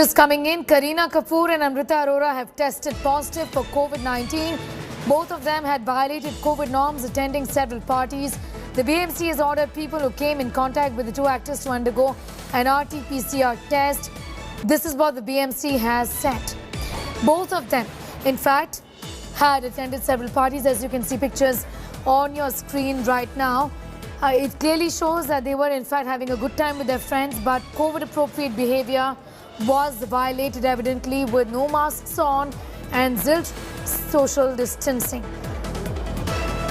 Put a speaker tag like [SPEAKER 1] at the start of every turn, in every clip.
[SPEAKER 1] Just coming in, Kareena Kapoor and Amrita Arora have tested positive for COVID-19. Both of them had violated COVID norms attending several parties. The BMC has ordered people who came in contact with the two actors to undergo an RT-PCR test. This is what the BMC has said. Both of them, in fact, had attended several parties, as you can see pictures on your screen right now. It clearly shows that they were in fact having a good time with their friends, but COVID-appropriate behavior was violated evidently, with no masks on and zilch social distancing.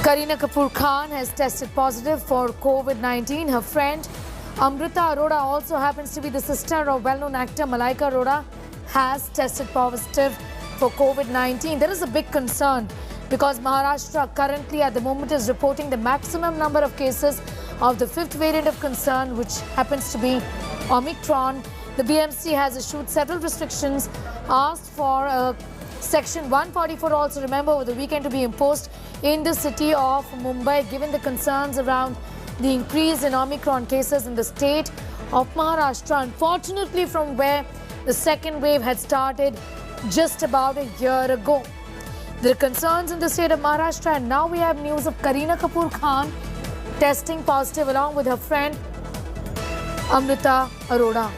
[SPEAKER 1] Kareena Kapoor Khan has tested positive for COVID-19. Her friend Amrita Arora also happens to be the sister of well-known actor Malaika Arora, has tested positive for COVID-19. There is a big concern because Maharashtra currently at the moment is reporting the maximum number of cases of the fifth variant of concern, which happens to be Omicron. The BMC has issued several restrictions, asked for Section 144 also, remember, over the weekend to be imposed in the city of Mumbai, given the concerns around the increase in Omicron cases in the state of Maharashtra. Unfortunately, from where the second wave had started just about a year ago. There are concerns in the state of Maharashtra, and now we have news of Kareena Kapoor Khan testing positive along with her friend Amrita Arora.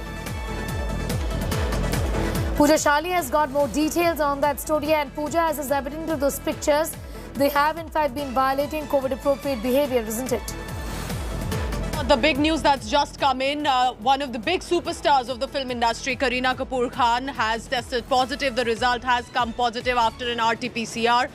[SPEAKER 1] Pooja Shali has got more details on that story, and Pooja, as is evident to those pictures, they have in fact been violating COVID-appropriate behavior, isn't it?
[SPEAKER 2] The big news that's just come in, one of the big superstars of the film industry, Kareena Kapoor Khan, has tested positive. The result has come positive after an RT-PCR,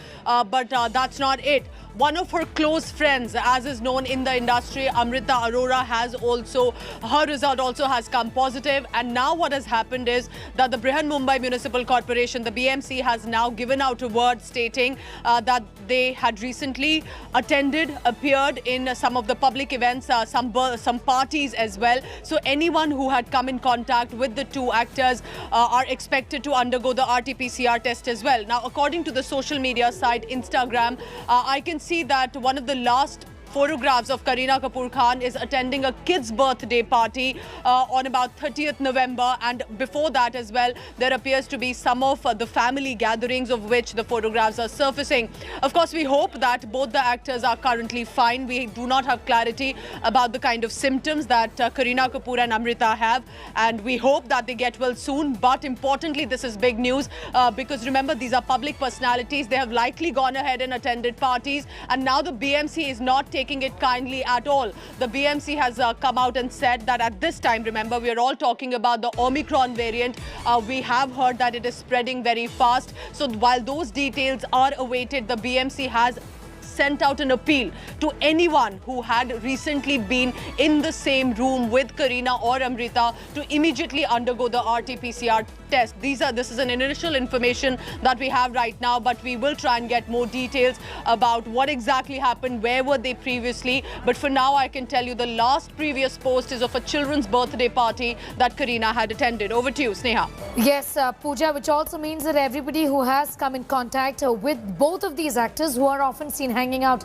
[SPEAKER 2] but that's not it. One of her close friends, as is known in the industry, Amrita Arora, her result also has come positive. And now what has happened is that the Mumbai Municipal Corporation, the BMC, has now given out a word stating that they had recently appeared in some of the public events, some parties as well. So anyone who had come in contact with the two actors are expected to undergo the RT-PCR test as well. Now, according to the social media site Instagram, I can see that one of the last photographs of Kareena Kapoor Khan is attending a kid's birthday party on about 30th November, and before that as well there appears to be some of the family gatherings of which the photographs are surfacing. Of course, we hope that both the actors are currently fine. We do not have clarity about the kind of symptoms that Kareena Kapoor and Amrita have, and we hope that they get well soon. But importantly, this is big news because remember, these are public personalities. They have likely gone ahead and attended parties, and now the BMC is not taking it kindly at all. The BMC has come out and said that at this time, remember, we are all talking about the Omicron variant. We have heard that it is spreading very fast. So while those details are awaited, the BMC has sent out an appeal to anyone who had recently been in the same room with Kareena or Amrita to immediately undergo the RT-PCR test. This is an initial information that we have right now, but we will try and get more details about what exactly happened, where were they previously. But for now, I can tell you the last previous post is of a children's birthday party that Kareena had attended. Over to you, Sneha.
[SPEAKER 1] Yes, Pooja, which also means that everybody who has come in contact with both of these actors, who are often seen hanging out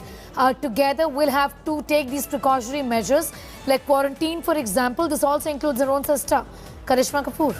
[SPEAKER 1] together, will have to take these precautionary measures like quarantine, for example. This also includes her own sister, Kareena Kapoor.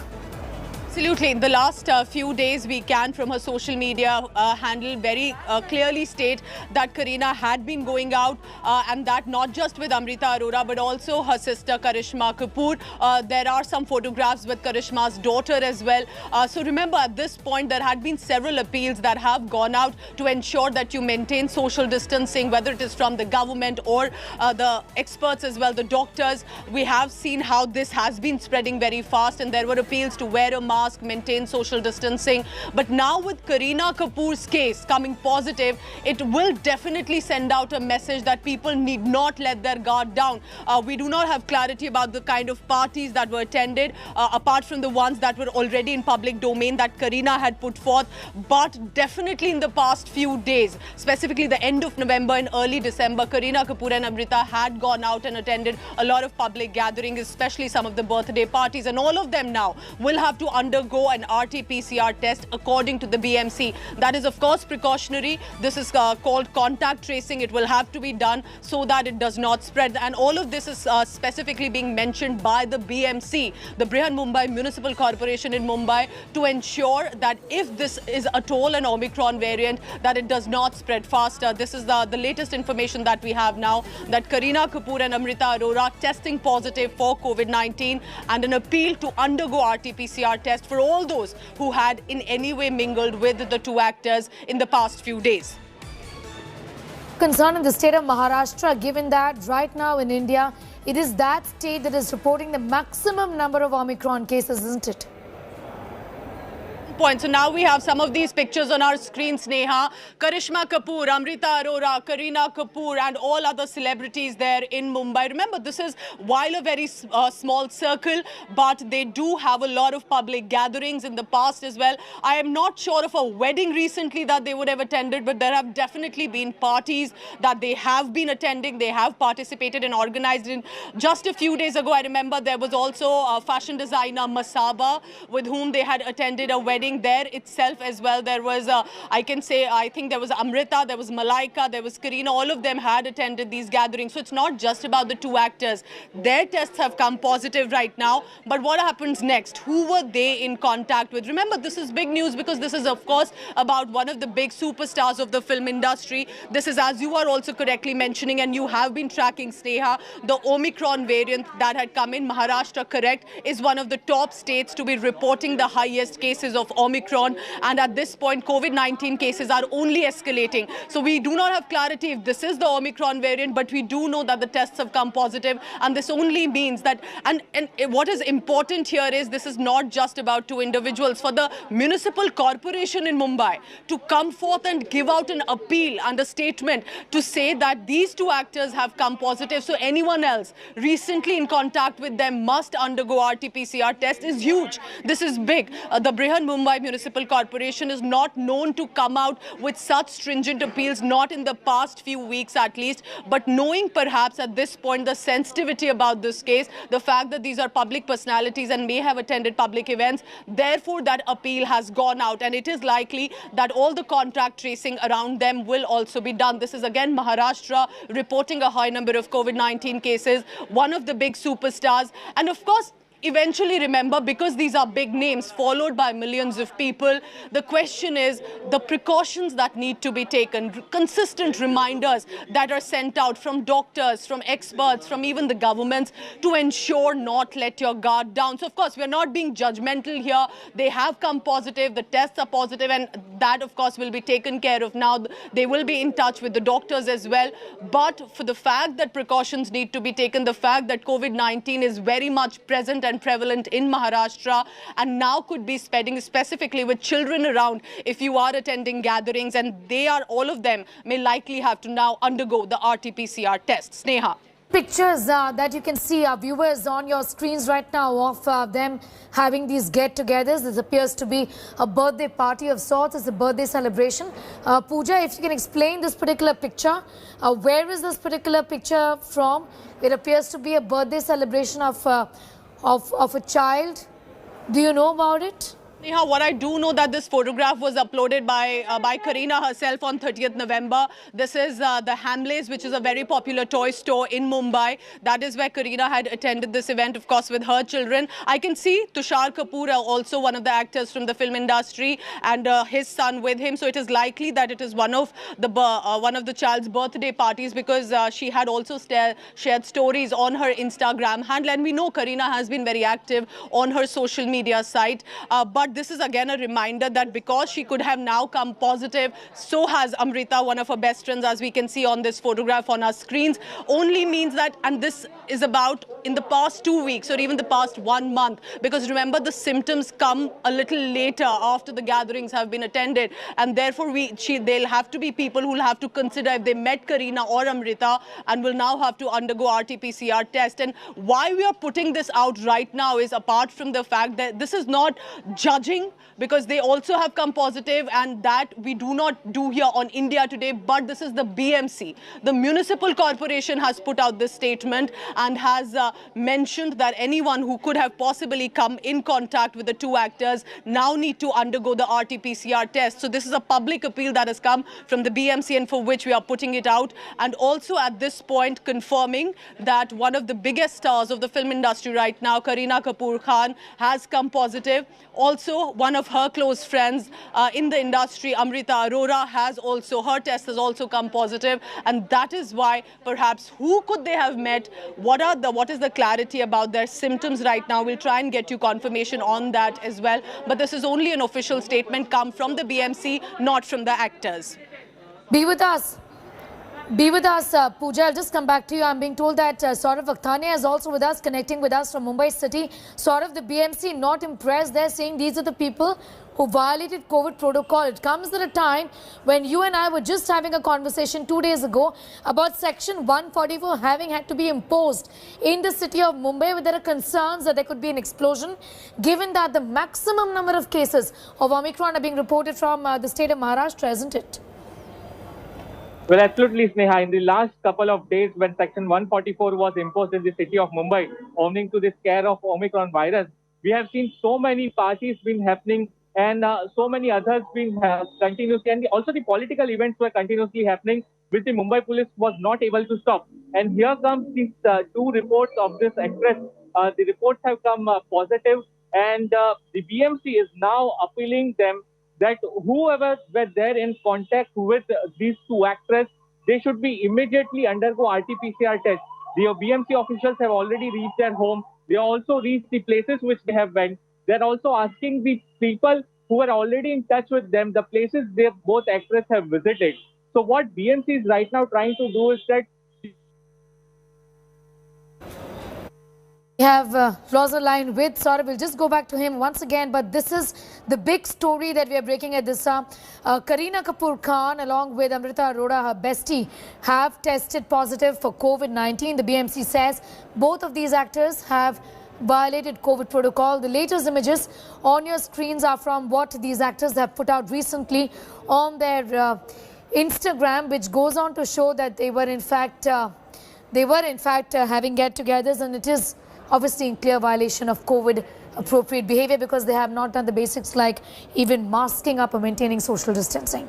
[SPEAKER 2] Absolutely. In the last few days, we can, from her social media handle, very clearly state that Kareena had been going out and that not just with Amrita Arora, but also her sister Kareena Kapoor. There are some photographs with Karishma's daughter as well. So remember, at this point, there had been several appeals that have gone out to ensure that you maintain social distancing, whether it is from the government or the experts as well, the doctors. We have seen how this has been spreading very fast, and there were appeals to wear a mask, maintain social distancing. But now with Kareena Kapoor's case coming positive, it will definitely send out a message that people need not let their guard down. We do not have clarity about the kind of parties that were attended, apart from the ones that were already in public domain that Kareena had put forth. But definitely in the past few days, specifically the end of November and early December, Kareena Kapoor and Amrita had gone out and attended a lot of public gatherings, especially some of the birthday parties, and all of them now will have to undergo undergo an RT-PCR test according to the BMC. That is, of course, precautionary. This is called contact tracing. It will have to be done so that it does not spread. And all of this is specifically being mentioned by the BMC, the Mumbai Municipal Corporation in Mumbai, to ensure that if this is at all an Omicron variant, that it does not spread faster. This is the latest information that we have now, that Kareena Kapoor and Amrita Arora testing positive for COVID-19, and an appeal to undergo RT-PCR test for all those who had in any way mingled with the two actors in the past few days.
[SPEAKER 1] Concern in the state of Maharashtra, given that right now in India, it is that state that is reporting the maximum number of Omicron cases, isn't it?
[SPEAKER 2] So now we have some of these pictures on our screen, Sneha. Kareena Kapoor, Amrita Arora, Kareena Kapoor and all other celebrities there in Mumbai. Remember, this is while a very small circle, but they do have a lot of public gatherings in the past as well. I am not sure of a wedding recently that they would have attended, but there have definitely been parties that they have been attending. They have participated and organized in. Just a few days ago, I remember there was also a fashion designer, Masaba, with whom they had attended a wedding there itself as well. There was, I think there was Amrita, there was Malaika, there was Kareena. All of them had attended these gatherings. So it's not just about the two actors. Their tests have come positive right now. But what happens next? Who were they in contact with? Remember, this is big news because this is, of course, about one of the big superstars of the film industry. This is, as you are also correctly mentioning, and you have been tracking, Sneha, the Omicron variant that had come in. Maharashtra, correct, is one of the top states to be reporting the highest cases of Omicron, and at this point COVID-19 cases are only escalating. So we do not have clarity if this is the Omicron variant, but we do know that the tests have come positive, and this only means that, and what is important here is this is not just about two individuals. For the municipal corporation in Mumbai to come forth and give out an appeal and a statement to say that these two actors have come positive, so anyone else recently in contact with them must undergo RT-PCR test, is huge. This is big. The Mumbai Municipal Corporation is not known to come out with such stringent appeals, not in the past few weeks at least, but knowing perhaps at this point the sensitivity about this case, the fact that these are public personalities and may have attended public events, therefore that appeal has gone out, and it is likely that all the contact tracing around them will also be done. This is again Maharashtra reporting a high number of COVID-19 cases, one of the big superstars, and of course, eventually, remember, because these are big names followed by millions of people, the question is the precautions that need to be taken, consistent reminders that are sent out from doctors, from experts, from even the governments to ensure not let your guard down. So, of course, we're not being judgmental here. They have come positive, the tests are positive, and that, of course, will be taken care of now. They will be in touch with the doctors as well. But for the fact that precautions need to be taken, the fact that COVID-19 is very much present and prevalent in Maharashtra and now could be spreading, specifically with children around, if you are attending gatherings, and they are, all of them may likely have to now undergo the RT-PCR test. Sneha.
[SPEAKER 1] Pictures that you can see, our viewers, on your screens right now of them having these get-togethers. This appears to be a birthday party of sorts. It's a birthday celebration. Pooja, if you can explain this particular picture, where is this particular picture from? It appears to be a birthday celebration of a child. Do you know about it?
[SPEAKER 2] Neha, what I do know that this photograph was uploaded by Kareena herself on 30th November. This is the Hamleys, which is a very popular toy store in Mumbai. That is where Kareena had attended this event, of course, with her children. I can see Tushar Kapoor, also one of the actors from the film industry, and his son with him. So it is likely that it is one of the child's birthday parties, because she had also shared stories on her Instagram handle. And we know Kareena has been very active on her social media site. But this is again a reminder that because she could have now come positive, so has Amrita, one of her best friends, as we can see on this photograph on our screens, only means that, and this is about in the past 2 weeks or even the past 1 month, because remember, the symptoms come a little later after the gatherings have been attended, and therefore they'll have to be people who will have to consider if they met Kareena or Amrita and will now have to undergo RT-PCR test. And why we are putting this out right now is, apart from the fact that this is not judgment judging, because they also have come positive, and that we do not do here on India Today. But this is the BMC. The municipal corporation has put out this statement and has mentioned that anyone who could have possibly come in contact with the two actors now need to undergo the RT-PCR test. So this is a public appeal that has come from the BMC, and for which we are putting it out. And also at this point confirming that one of the biggest stars of the film industry right now, Kareena Kapoor Khan, has come positive. Also, one of her close friends in the industry, Amrita Arora, her test has also come positive. And that is why perhaps who could they have met? What is the clarity about their symptoms right now? We'll try and get you confirmation on that as well. But this is only an official statement come from the BMC, not from the actors.
[SPEAKER 1] Be with us. Pooja. I'll just come back to you. I'm being told that Saurav Vakhtania is also with us, connecting with us from Mumbai city. Saurav, the BMC not impressed. They're saying these are the people who violated COVID protocol. It comes at a time when you and I were just having a conversation 2 days ago about Section 144 having had to be imposed in the city of Mumbai, where there are concerns that there could be an explosion, given that the maximum number of cases of Omicron are being reported from the state of Maharashtra, isn't it?
[SPEAKER 3] Well, absolutely, Sneha. In the last couple of days, when Section 144 was imposed in the city of Mumbai, owing to the scare of Omicron virus, we have seen so many parties been happening, and so many others been continuously, and also the political events were continuously happening, which the Mumbai police was not able to stop. And here comes these two reports of this actress. The reports have come positive, and the BMC is now appealing them that whoever were there in contact with these two actresses, they should be immediately undergo RT-PCR test. The BMC officials have already reached their home. They also reached the places which they have went. They're also asking the people who are already in touch with them, the places they both actresses have visited. So what BMC is right now trying to do is that
[SPEAKER 1] We have lost a line with Saurav. We'll just go back to him once again. But this is the big story that we are breaking at this hour. Kareena Kapoor Khan, along with Amrita Arora, her bestie, have tested positive for COVID-19. The BMC says both of these actors have violated COVID protocol. The latest images on your screens are from what these actors have put out recently on their Instagram, which goes on to show that they were in fact having get-togethers, and it is obviously in clear violation of COVID appropriate behavior, because they have not done the basics like even masking up or maintaining social distancing.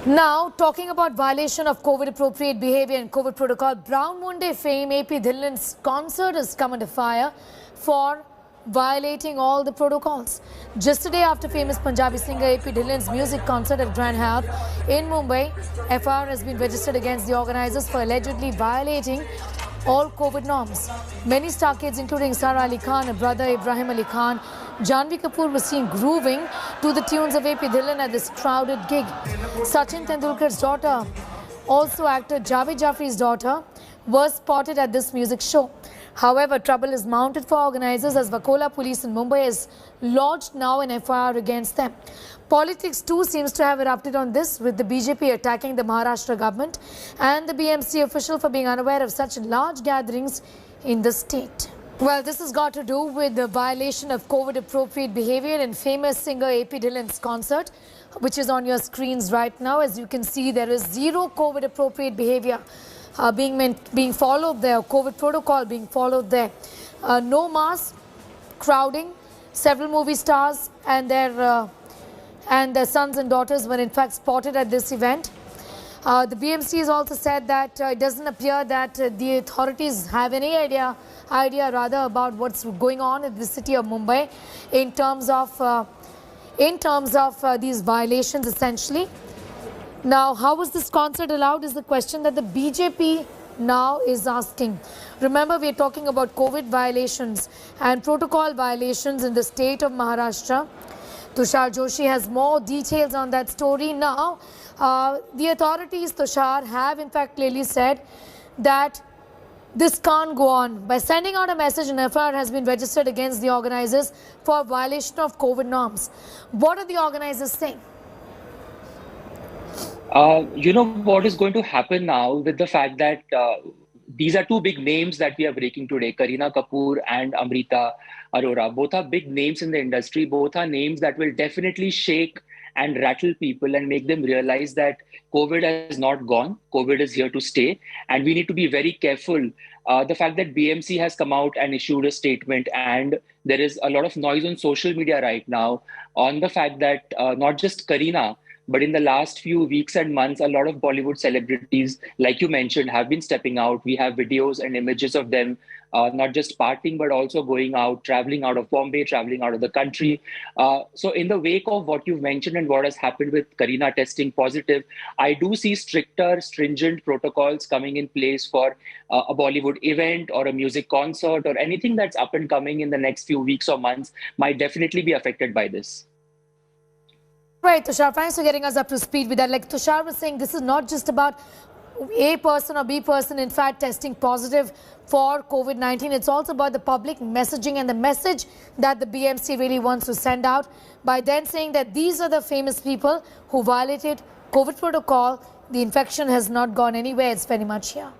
[SPEAKER 1] Now, talking about violation of COVID appropriate behavior and COVID protocol, Brown Monday fame AP Dhillon's concert has come under fire for violating all the protocols. Just a day after famous Punjabi singer AP Dhillon's music concert at Grand Hyatt in Mumbai, FIR has been registered against the organizers for allegedly violating all COVID norms. Many star kids, including Sara Ali Khan, her brother Ibrahim Ali Khan, Janhvi Kapoor, were seen grooving to the tunes of AP Dhillon at this crowded gig. Sachin Tendulkar's daughter, also actor Javed Jaffri's daughter, was spotted at this music show. However, trouble is mounted for organizers as Vakola police in Mumbai has lodged now an FIR against them. Politics too seems to have erupted on this, with the BJP attacking the Maharashtra government and the BMC official for being unaware of such large gatherings in the state. Well, this has got to do with the violation of COVID appropriate behavior in famous singer AP Dhillon's concert, which is on your screens right now. As you can see, there is zero COVID appropriate behavior being followed there, COVID protocol being followed there. No mask, crowding. Several movie stars and their sons and daughters were in fact spotted at this event. The BMC has also said that it doesn't appear that the authorities have any idea rather about what's going on in the city of Mumbai in terms of these violations essentially. Now, how was this concert allowed is the question that the BJP now is asking. Remember, we are talking about COVID violations and protocol violations in the state of Maharashtra. Tushar Joshi has more details on that story. Now, the authorities, Tushar, have in fact clearly said that this can't go on. By sending out a message, an FIR has been registered against the organizers for violation of COVID norms. What are the organizers saying?
[SPEAKER 4] You know what is going to happen now with the fact that these are two big names that we are breaking today, Kareena Kapoor and Amrita Arora. Both are big names in the industry. Both are names that will definitely shake and rattle people and make them realize that COVID has not gone. COVID is here to stay. And we need to be very careful. The fact that BMC has come out and issued a statement, and there is a lot of noise on social media right now on the fact that not just Kareena, but in the last few weeks and months, a lot of Bollywood celebrities, like you mentioned, have been stepping out. We have videos and images of them, not just partying, but also going out, traveling out of Bombay, traveling out of the country. So in the wake of what you've mentioned and what has happened with Kareena testing positive, I do see stricter, stringent protocols coming in place for a Bollywood event or a music concert or anything that's up and coming in the next few weeks or months might definitely be affected by this.
[SPEAKER 1] Right, Tushar, thanks for getting us up to speed with that. Like Tushar was saying, this is not just about A person or B person, in fact, testing positive for COVID-19. It's also about the public messaging and the message that the BMC really wants to send out by then saying that these are the famous people who violated COVID protocol. The infection has not gone anywhere. It's very much here.